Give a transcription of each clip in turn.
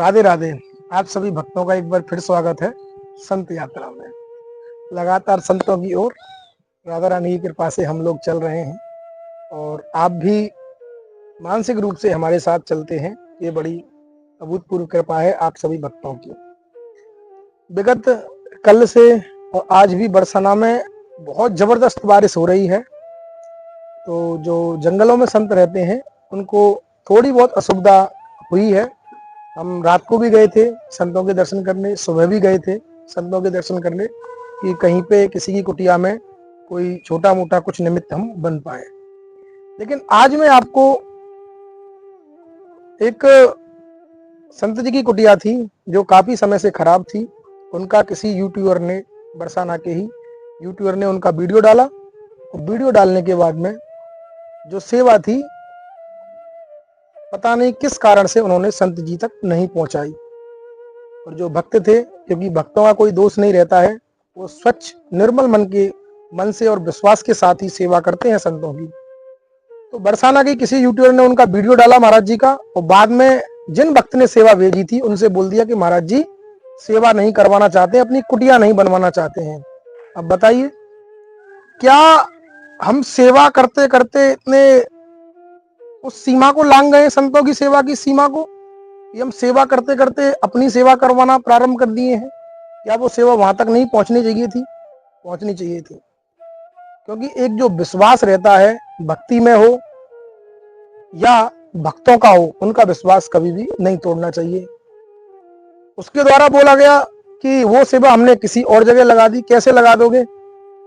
राधे राधे। आप सभी भक्तों का एक बार फिर स्वागत है संत यात्रा में। लगातार संतों की ओर राधा रानी की कृपा से हम लोग चल रहे हैं और आप भी मानसिक रूप से हमारे साथ चलते हैं। ये बड़ी अभूतपूर्व कृपा है आप सभी भक्तों की। विगत कल से और आज भी बरसाना में बहुत जबरदस्त बारिश हो रही है, तो जो जंगलों में संत रहते हैं उनको थोड़ी बहुत असुविधा हुई है। हम रात को भी गए थे संतों के दर्शन करने, सुबह भी गए थे संतों के दर्शन करने कि कहीं पे किसी की कुटिया में कोई छोटा मोटा कुछ निमित्त हम बन पाए। लेकिन आज मैं आपको एक संत जी की कुटिया थी जो काफी समय से खराब थी। उनका किसी यूट्यूबर ने, बरसाना के ही यूट्यूबर ने उनका वीडियो डाला और वीडियो डालने के बाद में जो सेवा थी पता नहीं किस कारण से उन्होंने संत जी तक नहीं पहुंचाई। और जो भक्त थे, क्योंकि भक्तों का कोई दोष नहीं रहता है, वो स्वच्छ निर्मल मन से और विश्वास के साथ ही सेवा करते हैं संतों की। तो बरसाना के किसी यूट्यूबर ने उनका वीडियो डाला महाराज जी का, और बाद में जिन भक्त ने सेवा भेजी थी उनसे बोल दिया कि महाराज जी सेवा नहीं करवाना चाहते, अपनी कुटिया नहीं बनवाना चाहते हैं। अब बताइए, क्या हम सेवा करते करते इतने उस सीमा को लांग गए, संतों की सेवा की सीमा को, कि हम सेवा करते करते अपनी सेवा करवाना प्रारंभ कर दिए हैं? क्या वो सेवा वहां तक नहीं पहुंचनी चाहिए थी? पहुंचनी चाहिए थी, क्योंकि एक जो विश्वास रहता है, भक्ति में हो या भक्तों का हो, उनका विश्वास कभी भी नहीं तोड़ना चाहिए। उसके द्वारा बोला गया कि वो सेवा हमने किसी और जगह लगा दी। कैसे लगा दोगे?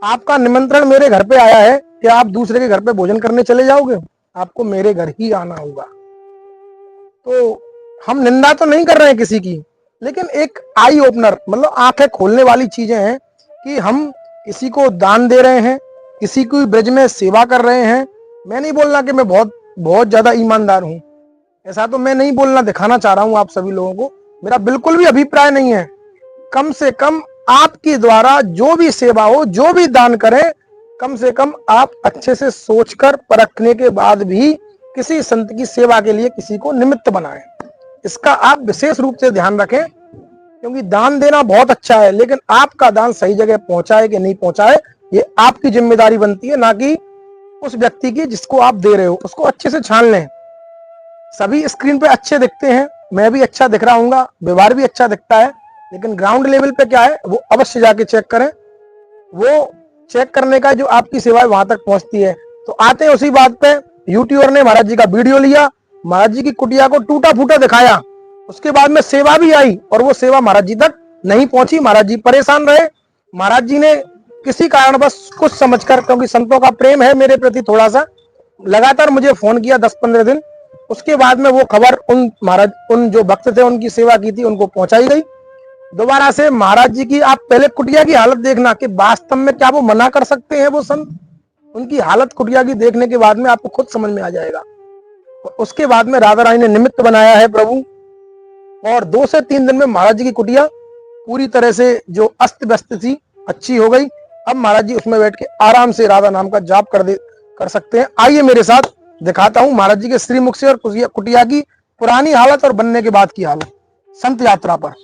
आपका निमंत्रण मेरे घर पे आया है, क्या आप दूसरे के घर पे भोजन करने चले जाओगे? आपको मेरे घर ही आना होगा। तो हम निंदा तो नहीं कर रहे हैं किसी की, लेकिन एक आई ओपनर, मतलब आंखें खोलने वाली चीजें हैं कि हम किसी को दान दे रहे हैं, किसी की ब्रज में सेवा कर रहे हैं। मैं नहीं बोलना कि मैं बहुत बहुत ज्यादा ईमानदार हूं, ऐसा तो मैं नहीं बोलना दिखाना चाह रहा हूं आप सभी लोगों को। मेरा बिल्कुल भी अभिप्राय नहीं है। कम से कम आपके द्वारा जो भी सेवा हो, जो भी दान करें, कम से कम आप अच्छे से सोचकर परखने के बाद भी किसी संत की सेवा के लिए किसी को निमित्त बनाएं। इसका आप विशेष रूप से ध्यान रखें, क्योंकि दान देना बहुत अच्छा है, लेकिन आपका दान सही जगह पहुंचाए कि नहीं पहुंचाए, ये आपकी जिम्मेदारी बनती है, ना कि उस व्यक्ति की जिसको आप दे रहे हो। उसको अच्छे से छान लें। सभी स्क्रीन पे अच्छे दिखते हैं, मैं भी अच्छा दिख रहा हूँ, व्यवहार भी अच्छा दिखता है, लेकिन ग्राउंड लेवल पे क्या है वो अवश्य जाके चेक करें। वो चेक करने का जो आपकी सेवा वहां तक पहुंचती है। तो आते हैं उसी बात पे, यूट्यूबर ने महाराज जी का वीडियो लिया, महाराज जी की कुटिया को टूटा फूटा दिखाया, उसके बाद में सेवा भी आई और वो सेवा महाराज जी तक नहीं पहुंची। महाराज जी परेशान रहे। महाराज जी ने किसी कारण बस कुछ समझकर, क्योंकि संतों का प्रेम है मेरे प्रति थोड़ा सा, लगातार मुझे फोन किया 10-15 दिन। उसके बाद में वो खबर उन जो भक्त थे उनकी सेवा की थी उनको पहुंचाई गई। दोबारा से महाराज जी की आप पहले कुटिया की हालत देखना कि वास्तव में क्या वो मना कर सकते हैं वो संत। उनकी हालत कुटिया की देखने के बाद में आपको खुद समझ में आ जाएगा। उसके बाद में राधा रानी ने निमित्त बनाया है प्रभु, और 2 से 3 दिन में महाराज जी की कुटिया पूरी तरह से जो अस्त व्यस्त थी अच्छी हो गई। अब महाराज जी उसमें बैठ के आराम से राधा नाम का जाप कर सकते हैं। आइए मेरे साथ दिखाता हूं महाराज जी के श्रीमुख से और कुटिया की पुरानी हालत और बनने के बाद की हालत संत यात्रा पर।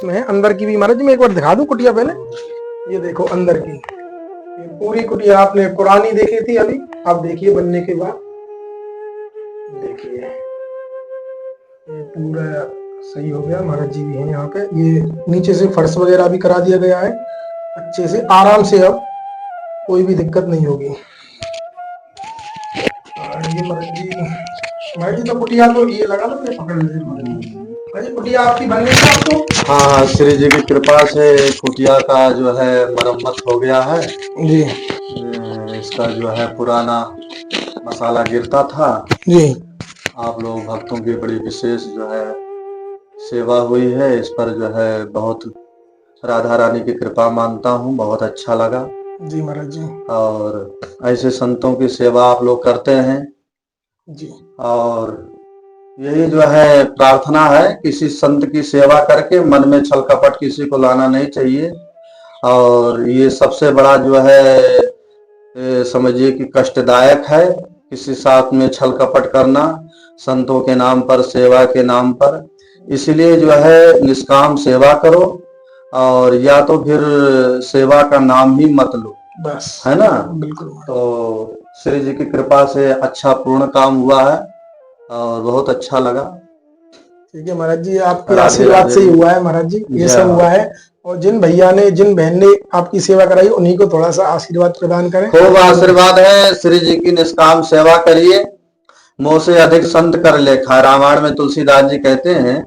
इसमें है। अंदर की भी महाराज जी मैं एक बार दिखा दूं कुटिया पहले। ये देखो अंदर की, ये पूरी कुटिया आपने पुरानी देखी थी अभी, अब देखिए बनने के बाद, देखिए ये पूरा सही हो गया। महाराज जी भी हैं यहाँ पे। ये नीचे से फर्श वगैरह भी करा दिया गया है अच्छे से, आराम से, अब कोई भी दिक्कत नहीं होगी। और ये महाराज जी तो कुटिया तो ये लगा लो, मैं पकड़ ले महाराज जी, कुटिया आपकी बन गई है अब तो। हाँ, श्री जी की कृपा से कुटिया का जो है मरम्मत हो गया है जी इसका जो है पुराना मसाला गिरता था। जी आप लोग भक्तों की बड़ी विशेष जो है सेवा हुई है, इस पर जो है बहुत राधा रानी की कृपा मानता हूँ, बहुत अच्छा लगा। जी महाराज जी। और ऐसे संतों की सेवा आप लोग करते हैं जी और यही जो है प्रार्थना है, किसी संत की सेवा करके मन में छल कपट किसी को लाना नहीं चाहिए। और ये सबसे बड़ा जो है समझिए कि कष्टदायक है, किसी साथ में छल कपट करना संतों के नाम पर, सेवा के नाम पर। इसलिए जो है निष्काम सेवा करो, और या तो फिर सेवा का नाम ही मत लो, बस, है ना। बिल्कुल। तो श्री जी की कृपा से अच्छा पूर्ण काम हुआ है और बहुत अच्छा लगा। ठीक है महाराज जी, आपके राधे आशीर्वाद राधे। से ही हुआ है महाराज जी, ये सब हुआ है। और जिन भैया ने, जिन बहन ने आपकी सेवा कराई, उन्हीं को थोड़ा सा आशीर्वाद प्रदान करें। खूब आशीर्वाद है, श्री जी की निष्काम सेवा करिए, मोह से अधिक संत कर लेखा। रामायण में तुलसीदास जी कहते हैं,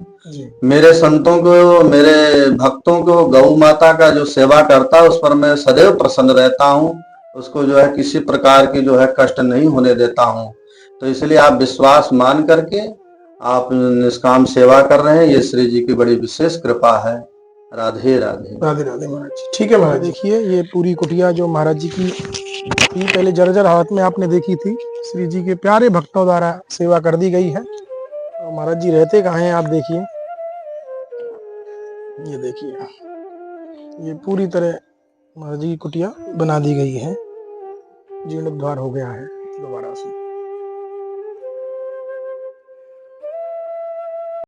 मेरे संतों को, मेरे भक्तों को गौ माता का जो सेवा करता है उस पर मैं सदैव प्रसन्न रहता हूँ, उसको जो है किसी प्रकार की जो है कष्ट नहीं होने देता हूँ। तो इसलिए आप विश्वास मान करके आप निष्काम सेवा कर रहे हैं, ये श्री जी की बड़ी विशेष कृपा है। राधे राधे। राधे राधे महाराज जी। ठीक है महाराज, देखिए ये पूरी कुटिया जो महाराज जी की थी, पहले जर्जर हालत में आपने देखी थी, श्री जी के प्यारे भक्तों द्वारा सेवा कर दी गई है। और महाराज जी रहते कहाँ हैं आप देखिए, ये देखिए ये पूरी तरह महाराज जी की कुटिया बना दी गई है, जीर्णोद्धार हो गया है दोबारा से।